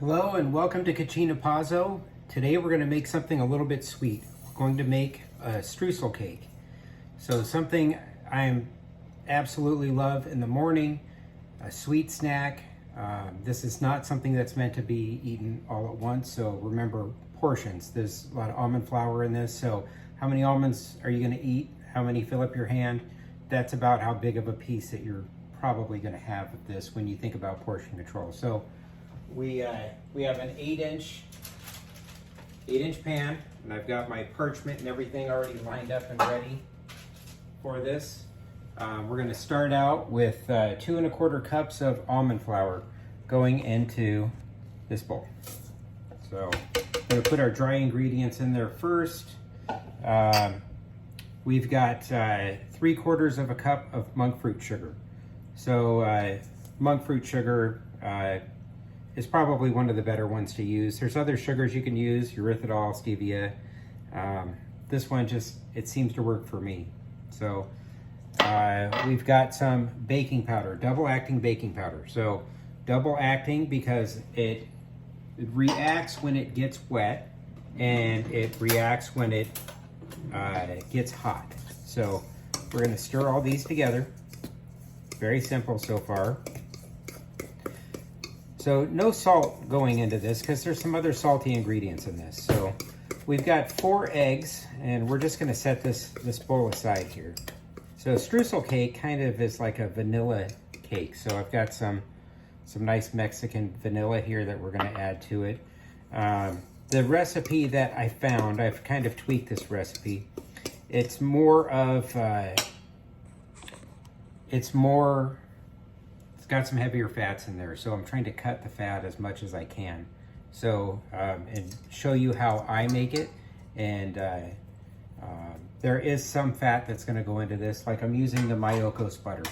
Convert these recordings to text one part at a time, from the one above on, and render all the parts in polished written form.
Hello and welcome to Cucina Pazzo. Today we're going to make something a little bit sweet. We're going to make a streusel cake. So something I absolutely love in the morning, a sweet snack. This is not something that's meant to be eaten all at once, so remember portions. There's a lot of almond flour in this, so how many almonds are you going to eat? How many fill up your hand? That's about how big of a piece that you're probably going to have of this when you think about portion control. So we have an 8-inch pan, and I've got my parchment and everything already lined up and ready for this. We're going to start out with 2 1/4 cups of almond flour going into this bowl. So we're going to put our dry ingredients in there first. We've got 3/4 cup of Monkfruit sugar. So Monkfruit sugar is probably one of the better ones to use. There's other sugars you can use, erythritol, stevia. This one it seems to work for me. So we've got some baking powder, double acting baking powder. So double acting because it reacts when it gets wet and it reacts when it gets hot. So we're gonna stir all these together. Very simple so far. So no salt going into this because there's some other salty ingredients in this. So we've got 4 eggs, and we're just gonna set this bowl aside here. So streusel cake kind of is like a vanilla cake. So I've got some nice Mexican vanilla here that we're gonna add to it. The recipe that I found, I've kind of tweaked this recipe. It's got some heavier fats in there, so I'm trying to cut the fat as much as I can. So, and show you how I make it. And there is some fat that's gonna go into this, like I'm using the Myokos butter.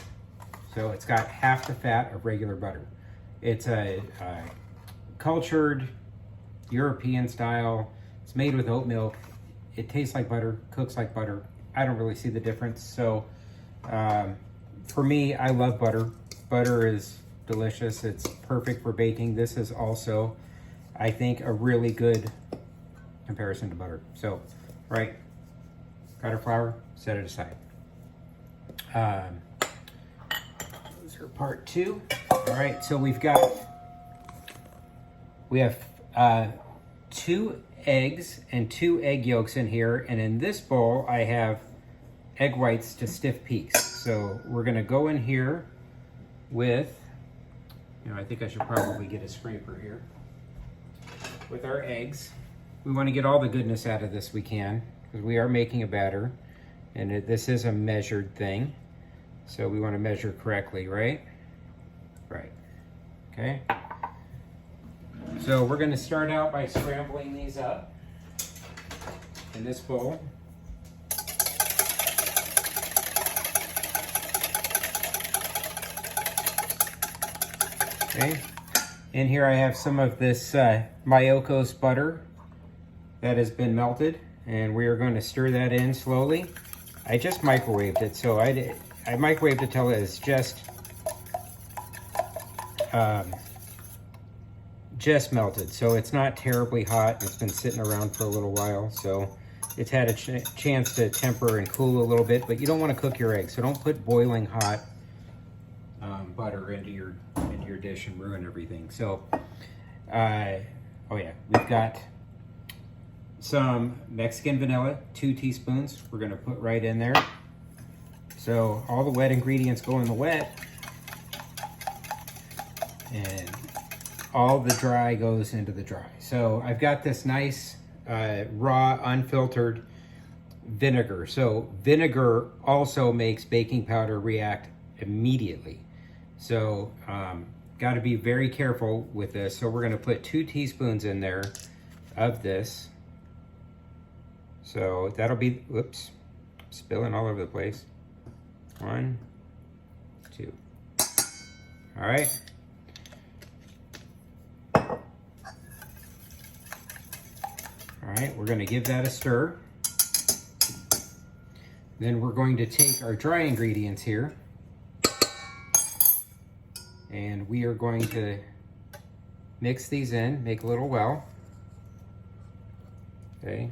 So it's got half the fat of regular butter. It's a cultured European style. It's made with oat milk. It tastes like butter, cooks like butter. I don't really see the difference. So for me, I love butter. Butter is delicious. It's perfect for baking. This is also, I think, a really good comparison to butter. So, right, got our flour, set it aside. Those are part 2. All right, so we have 2 eggs and 2 egg yolks in here, and in this bowl I have egg whites to stiff peaks. So we're gonna go in here with, I think I should probably get a scraper here, with our eggs. We want to get all the goodness out of this we can, because we are making a batter, and this is a measured thing. So we want to measure correctly, right? Right. Okay. So we're going to start out by scrambling these up in this bowl. Okay. In here I have some of this Myokos butter that has been melted, and we are going to stir that in slowly. I just microwaved it, so I microwaved it till it is just melted. So it's not terribly hot. It's been sitting around for a little while, so it's had a chance to temper and cool a little bit. But you don't want to cook your eggs, so don't put boiling hot butter into your dish and ruin everything. So oh yeah, we've got some Mexican vanilla, 2 teaspoons we're going to put right in there. So all the wet ingredients go in the wet, and all the dry goes into the dry. So I've got this nice raw unfiltered vinegar. So vinegar also makes baking powder react immediately. So got to be very careful with this. So we're going to put 2 teaspoons in there of this. So that'll be, whoops, spilling all over the place. 1, 2. All right. All right, we're going to give that a stir. Then we're going to take our dry ingredients here, and we are going to mix these in, make a little well. Okay.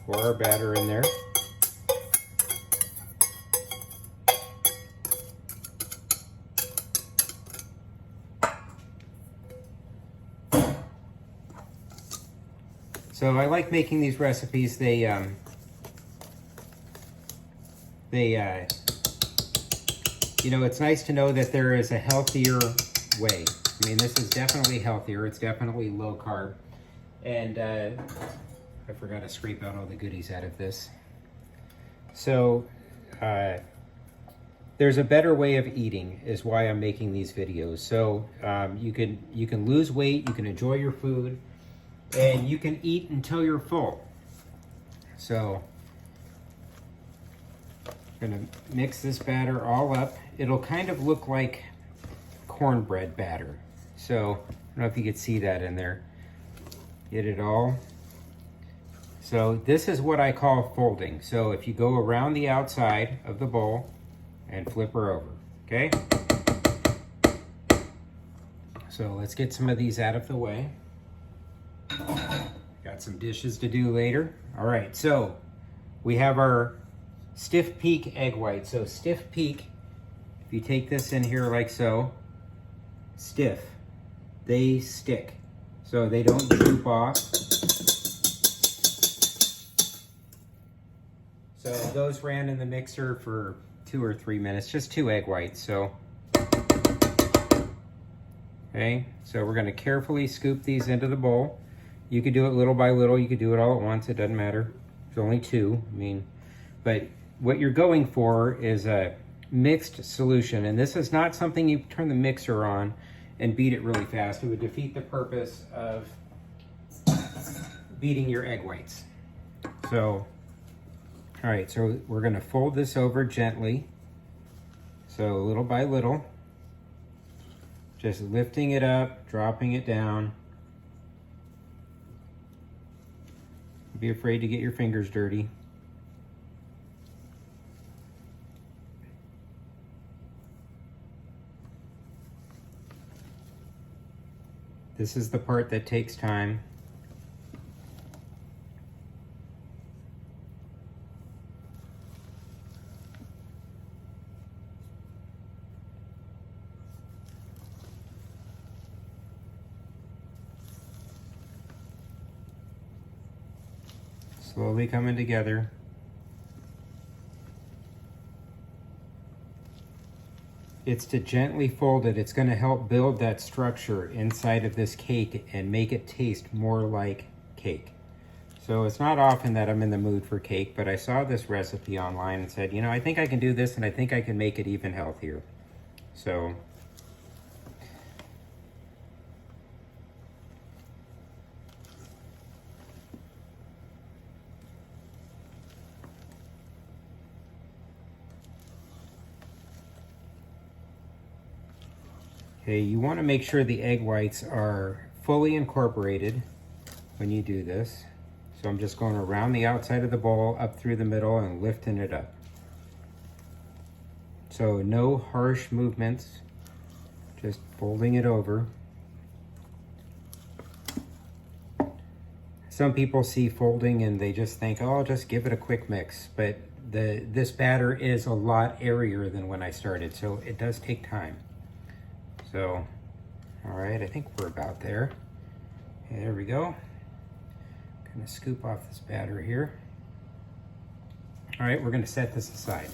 Pour our batter in there. So I like making these recipes. You know, it's nice to know that there is a healthier way. I mean, this is definitely healthier. It's definitely low carb. And I forgot to scrape out all the goodies out of this. So there's a better way of eating is why I'm making these videos. So you can lose weight, you can enjoy your food, and you can eat until you're full. So I'm gonna mix this batter all up. It'll kind of look like cornbread batter. So I don't know if you could see that in there. Get it all. So this is what I call folding. So if you go around the outside of the bowl and flip her over, okay? So let's get some of these out of the way. Got some dishes to do later. All right, so we have our stiff peak egg white. So stiff peak, if you take this in here like so, stiff, they stick. So they don't droop off. So those ran in the mixer for 2 or 3 minutes, just 2 egg whites. So, okay, so we're gonna carefully scoop these into the bowl. You could do it little by little, you could do it all at once, it doesn't matter. There's only 2, I mean, but what you're going for is a mixed solution, and this is not something you turn the mixer on and beat it really fast. It would defeat the purpose of beating your egg whites. So, all right, so we're gonna fold this over gently. So little by little, just lifting it up, dropping it down. Don't be afraid to get your fingers dirty. This is the part that takes time. Slowly coming together. It's to gently fold it. It's going to help build that structure inside of this cake and make it taste more like cake. So it's not often that I'm in the mood for cake, but I saw this recipe online and said, you know, I think I can do this and I think I can make it even healthier. So okay, you want to make sure the egg whites are fully incorporated when you do this. So I'm just going around the outside of the bowl, up through the middle, and lifting it up. So no harsh movements, just folding it over. Some people see folding and they just think, oh, I'll just give it a quick mix. But this batter is a lot airier than when I started, so it does take time. So, all right, I think we're about there. Okay, there we go. Gonna scoop off this batter here. All right, we're gonna set this aside.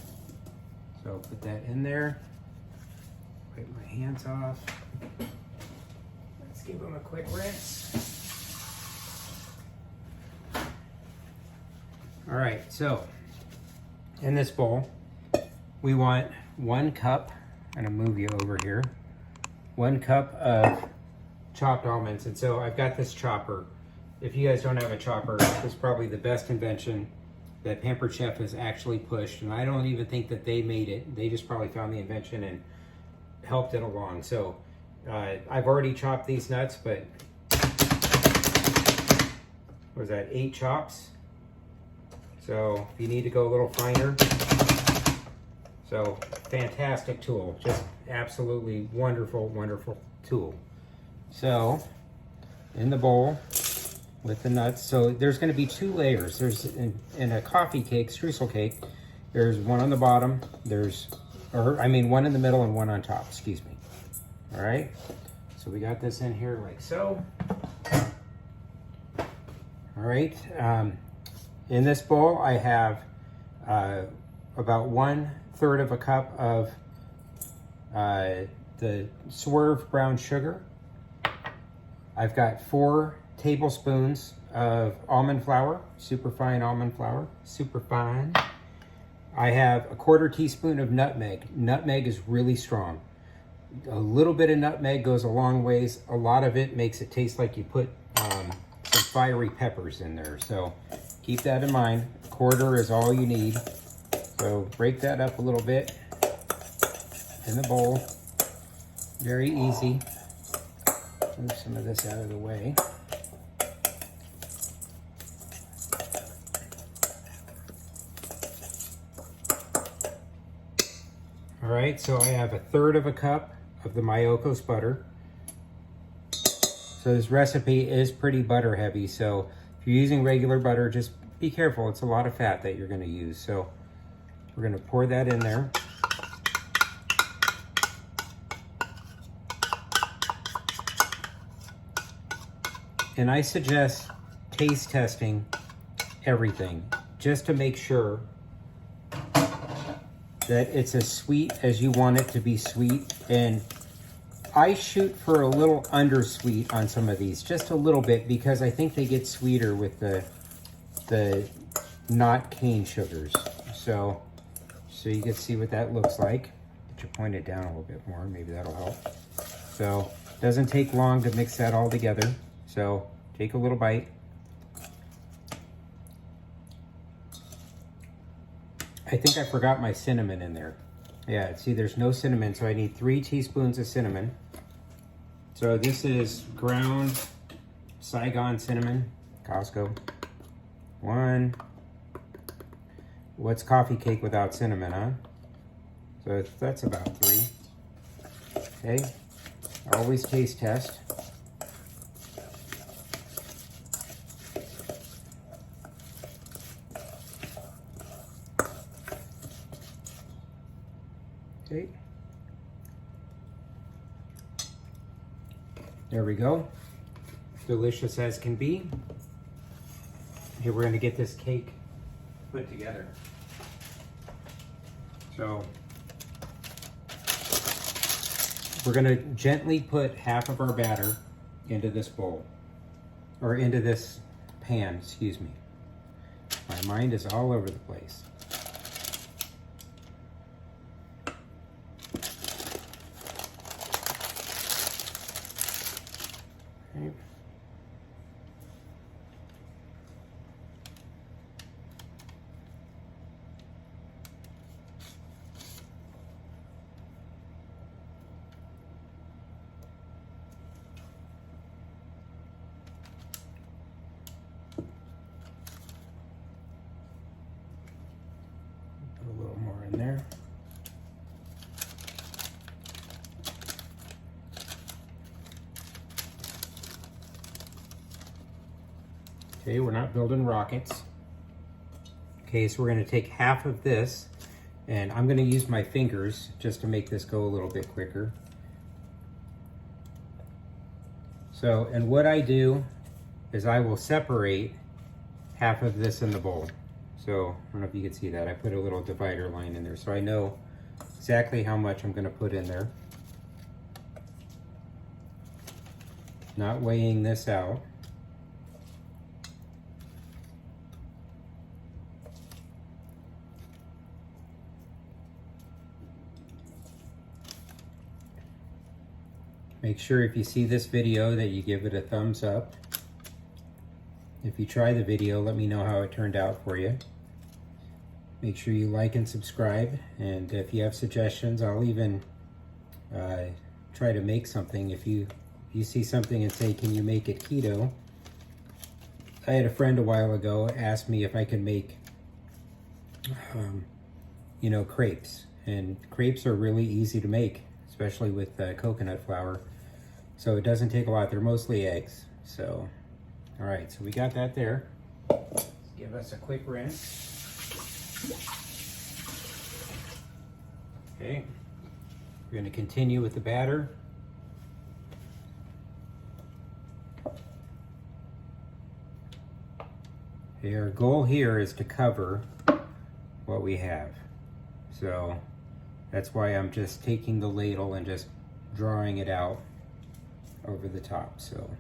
So put that in there. Wipe my hands off. Let's give them a quick rinse. All right, so in this bowl, we want 1 cup. I'm gonna move you over here. 1 cup of chopped almonds. And so I've got this chopper. If you guys don't have a chopper, this is probably the best invention that Pampered Chef has actually pushed. And I don't even think that they made it. They just probably found the invention and helped it along. So I've already chopped these nuts, but what was that, 8 chops? So if you need to go a little finer. So fantastic tool, just absolutely wonderful, wonderful tool. So in the bowl with the nuts, so there's going to be 2 layers. There's in a coffee cake, streusel cake, there's one on the bottom, one in the middle and one on top, excuse me. All right, so we got this in here like so. All right, in this bowl I have about 1/3 of a cup of the Swerve brown sugar. I've got 4 tablespoons of almond flour, super fine almond flour, super fine. I have a 1/4 teaspoon of nutmeg. Nutmeg is really strong. A little bit of nutmeg goes a long ways. A lot of it makes it taste like you put some fiery peppers in there. So keep that in mind. 1/4 is all you need. So break that up a little bit in the bowl. Very easy. Move some of this out of the way. All right, so I have 1/3 of a cup of the Myokos butter. So this recipe is pretty butter heavy, so if you're using regular butter, just be careful. It's a lot of fat that you're going to use. So we're going to pour that in there. And I suggest taste testing everything just to make sure that it's as sweet as you want it to be sweet. And I shoot for a little undersweet on some of these, just a little bit, because I think they get sweeter with the not cane sugars. So you can see what that looks like. Get you point it down a little bit more, maybe that'll help. So it doesn't take long to mix that all together. So take a little bite. I think I forgot my cinnamon in there. Yeah, see, there's no cinnamon, so I need 3 teaspoons of cinnamon. So this is ground Saigon cinnamon, Costco. 1. What's coffee cake without cinnamon, huh? So that's about 3. Okay, always taste test. Okay. There we go. Delicious as can be. Here we're going to get this cake put together. So we're going to gently put half of our batter into this bowl, or into this pan, excuse me. My mind is all over the place. Okay. Put a little more in there. Okay, we're not building rockets. Okay, so we're going to take half of this, and I'm going to use my fingers just to make this go a little bit quicker. So, and what I do is I will separate half of this in the bowl. So, I don't know if you can see that. I put a little divider line in there, so I know exactly how much I'm going to put in there. Not weighing this out. Make sure if you see this video that you give it a thumbs up. If you try the video, let me know how it turned out for you. Make sure you like and subscribe, and if you have suggestions, I'll even try to make something. If you see something and say, can you make it keto? I had a friend a while ago ask me if I could make crepes, and crepes are really easy to make, especially with coconut flour. So it doesn't take a lot. They're mostly eggs. So, all right, so we got that there. Let's give us a quick rinse. Okay, we're going to continue with the batter. Okay, our goal here is to cover what we have. So that's why I'm just taking the ladle and just drawing it out over the top. So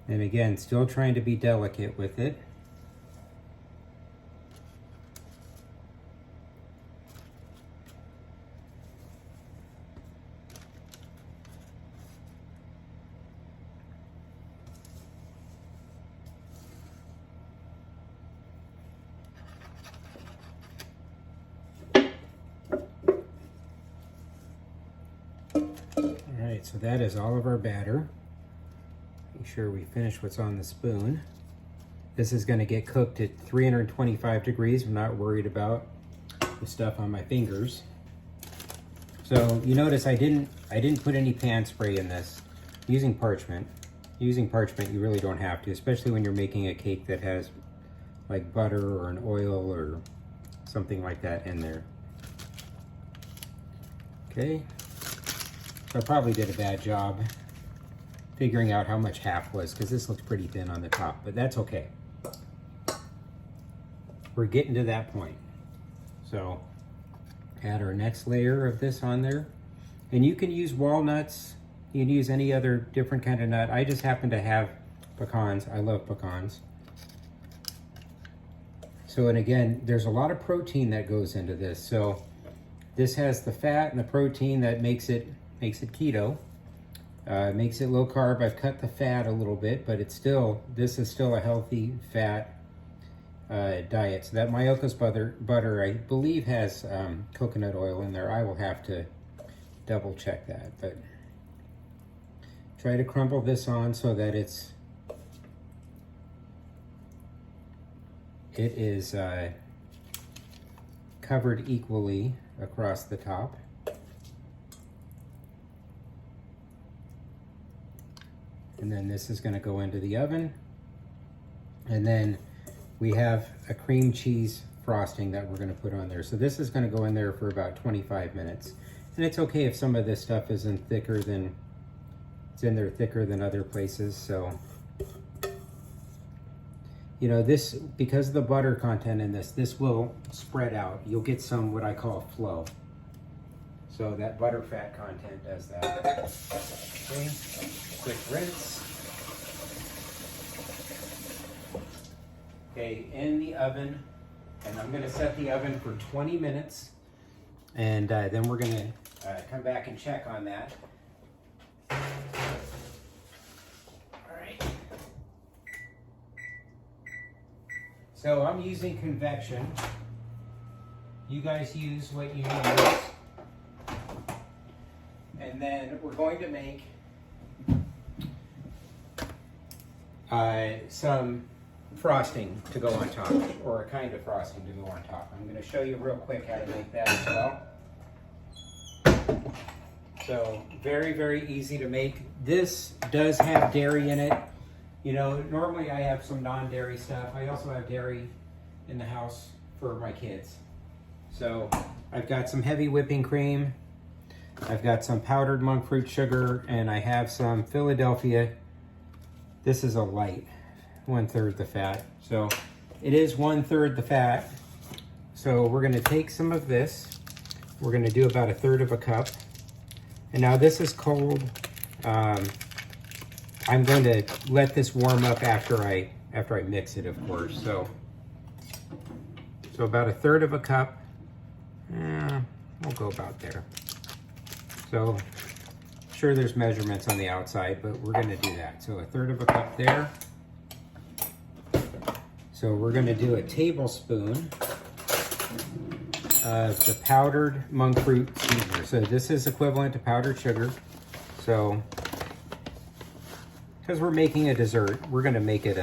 and again, still trying to be delicate with it. All right, so that is all of our batter. Make sure we finish what's on the spoon. This is going to get cooked at 325 degrees. I'm not worried about the stuff on my fingers. So you notice I didn't put any pan spray in this. Using parchment. Using parchment, you really don't have to, especially when you're making a cake that has like butter or an oil or something like that in there. Okay. So I probably did a bad job figuring out how much half was, because this looks pretty thin on the top, but that's okay. We're getting to that point. So add our next layer of this on there. And you can use walnuts, you can use any other different kind of nut. I just happen to have pecans. I love pecans. So, and again, there's a lot of protein that goes into this. So this has the fat and the protein that makes it keto. Makes it low carb. I've cut the fat a little bit, but it's still, this is still a healthy fat diet. So that Myokos butter, I believe, has coconut oil in there. I will have to double check that, but try to crumble this on so that it is covered equally across the top. And then this is going to go into the oven. And then we have a cream cheese frosting that we're going to put on there. So this is going to go in there for about 25 minutes. And it's okay if some of this stuff isn't thicker than, it's in there thicker than other places. So, you know, this, because of the butter content in this, this will spread out. You'll get some, what I call flow. So that butter fat content does that. Okay, quick rinse. Okay, in the oven, and I'm going to set the oven for 20 minutes, and then we're going to come back and check on that. All right. So I'm using convection. You guys use what you use. And then we're going to make some frosting to go on top, or a kind of frosting to go on top. I'm going to show you real quick how to make that as well. So very, very easy to make. This does have dairy in it. You know, normally I have some non-dairy stuff. I also have dairy in the house for my kids. So I've got some heavy whipping cream. I've got some powdered monk-fruit sugar, and I have some Philadelphia. This is a light, 1/3 the fat. So it is 1/3 the fat. So we're going to take some of this. We're going to do about 1/3 cup. And now this is cold. I'm going to let this warm up after I mix it, of course. So about 1/3 cup. We'll go about there. So sure, there's measurements on the outside, but we're going to do that. So 1/3 cup there. So we're going to do a tablespoon of the powdered monk fruit sweetener. So this is equivalent to powdered sugar. So because we're making a dessert, we're going to make it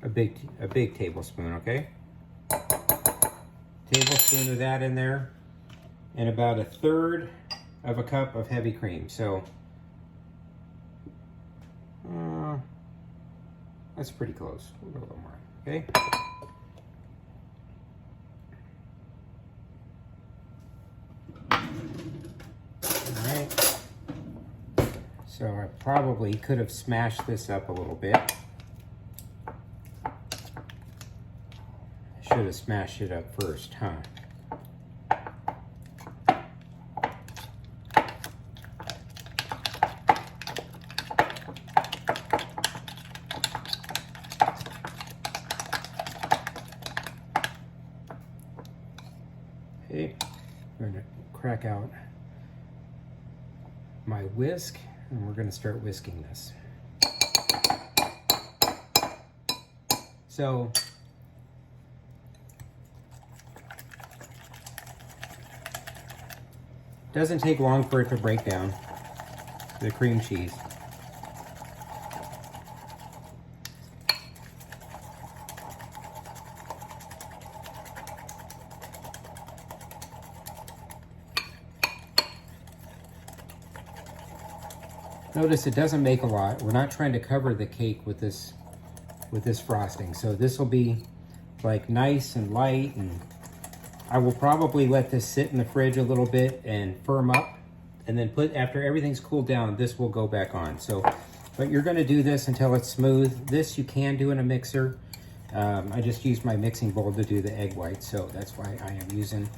a big tablespoon, okay? Tablespoon of that in there, and about 1/3 of a cup of heavy cream. So that's pretty close. We'll go a little more, okay? All right. So I probably could have smashed this up a little bit. I should have smashed it up first, huh? Okay, I'm going to crack out my whisk, and we're going to start whisking this. So it doesn't take long for it to break down, the cream cheese. Notice it doesn't make a lot. We're not trying to cover the cake with this frosting. So this will be like nice and light, and I will probably let this sit in the fridge a little bit and firm up, and then after everything's cooled down, this will go back on. So, but you're gonna do this until it's smooth. This you can do in a mixer. I just used my mixing bowl to do the egg whites, so that's why I am using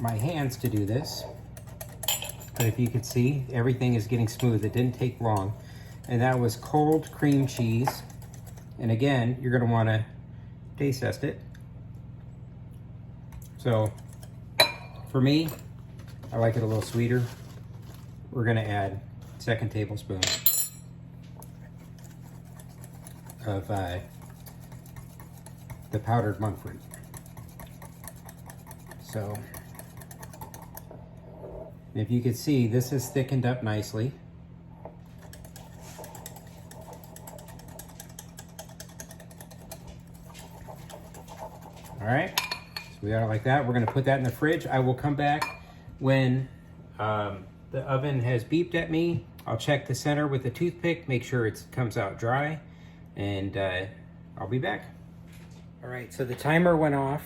my hands to do this. But if you can see, everything is getting smooth. It didn't take long. And that was cold cream cheese. And again, you're gonna wanna taste test it. So for me, I like it a little sweeter. We're gonna add 2nd tablespoon of the powdered monk fruit. So if you can see, this is thickened up nicely. All right, so we got it like that. We're gonna put that in the fridge. I will come back when the oven has beeped at me. I'll check the center with a toothpick, make sure it comes out dry, and I'll be back. All right, so the timer went off,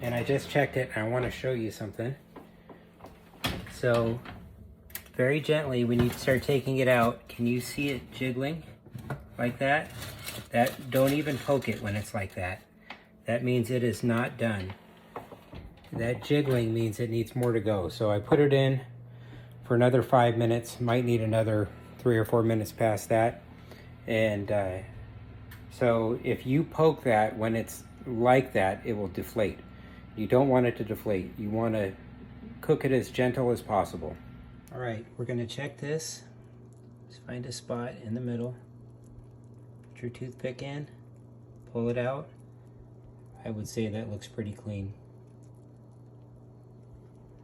and I just checked it, and I wanna show you something. So very gently, when you start taking it out, can you see it jiggling like that? Don't even poke it when it's like that. That means it is not done. That jiggling means it needs more to go. So I put it in for another 5 minutes. Might need another 3 or 4 minutes past that. And so if you poke that when it's like that, it will deflate. You don't want it to deflate. You want to cook it as gentle as possible. All right, we're gonna check this. Just find a spot in the middle. Put your toothpick in, pull it out. I would say that looks pretty clean.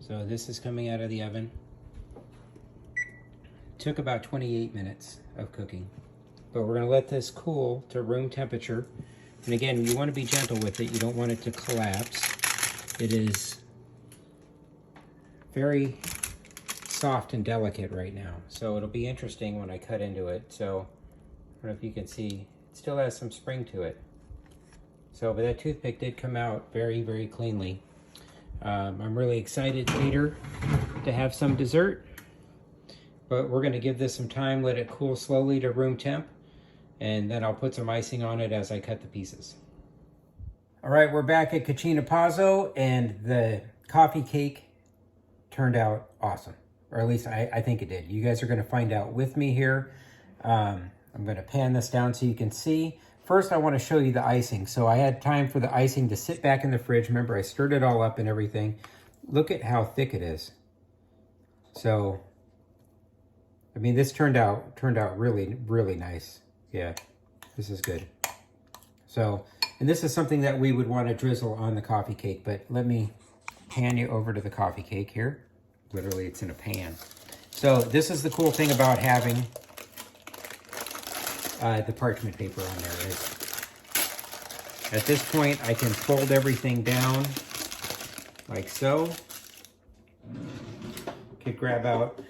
So this is coming out of the oven. Took about 28 minutes of cooking. But we're gonna let this cool to room temperature. And again, you wanna be gentle with it. You don't want it to collapse. It is very soft and delicate right now. So it'll be interesting when I cut into it. So I don't know if you can see, it still has some spring to it. So, but that toothpick did come out very, very cleanly. I'm really excited later to have some dessert, but we're gonna give this some time, let it cool slowly to room temp, and then I'll put some icing on it as I cut the pieces. All right, we're back at Cucina Pazzo, and the coffee cake turned out awesome, or at least I think it did. You guys are gonna find out with me here. I'm gonna pan this down so you can see. First, I wanna show you the icing. So I had time for the icing to sit back in the fridge. Remember, I stirred it all up and everything. Look at how thick it is. So, I mean, this turned out really, really nice. Yeah, this is good. So, and this is something that we would wanna drizzle on the coffee cake, but let me pan you over to the coffee cake here. Literally, it's in a pan. So this is the cool thing about having the parchment paper on there is At this point, I can fold everything down like so. Could grab out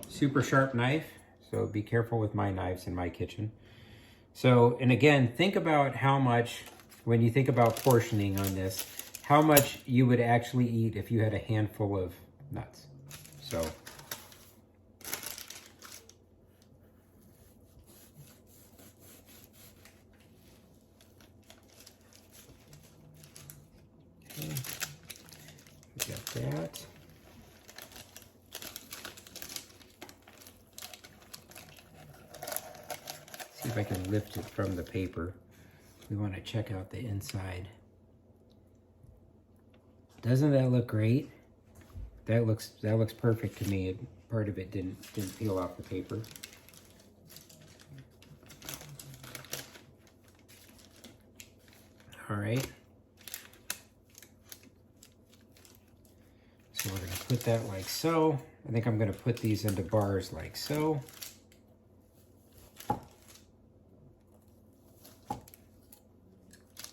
super sharp knife, so be careful with my knives in my kitchen. So, and again, think about how much, when you think about portioning on this, how much you would actually eat if you had a handful of nuts. So, okay. We got that. See if I can lift it from the paper. We want to check out the inside. Doesn't that look great? That looks perfect to me. Part of it didn't peel off the paper. All right. So we're going to put that like so. I think I'm going to put these into bars like so.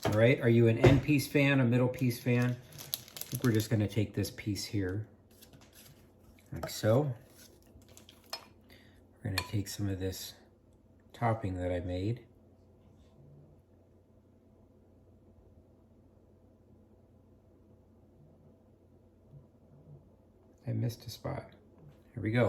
All right, are you an end piece fan, a middle piece fan? I think we're just gonna take this piece here, like so. We're gonna take some of this topping that I made. I missed a spot. Here we go.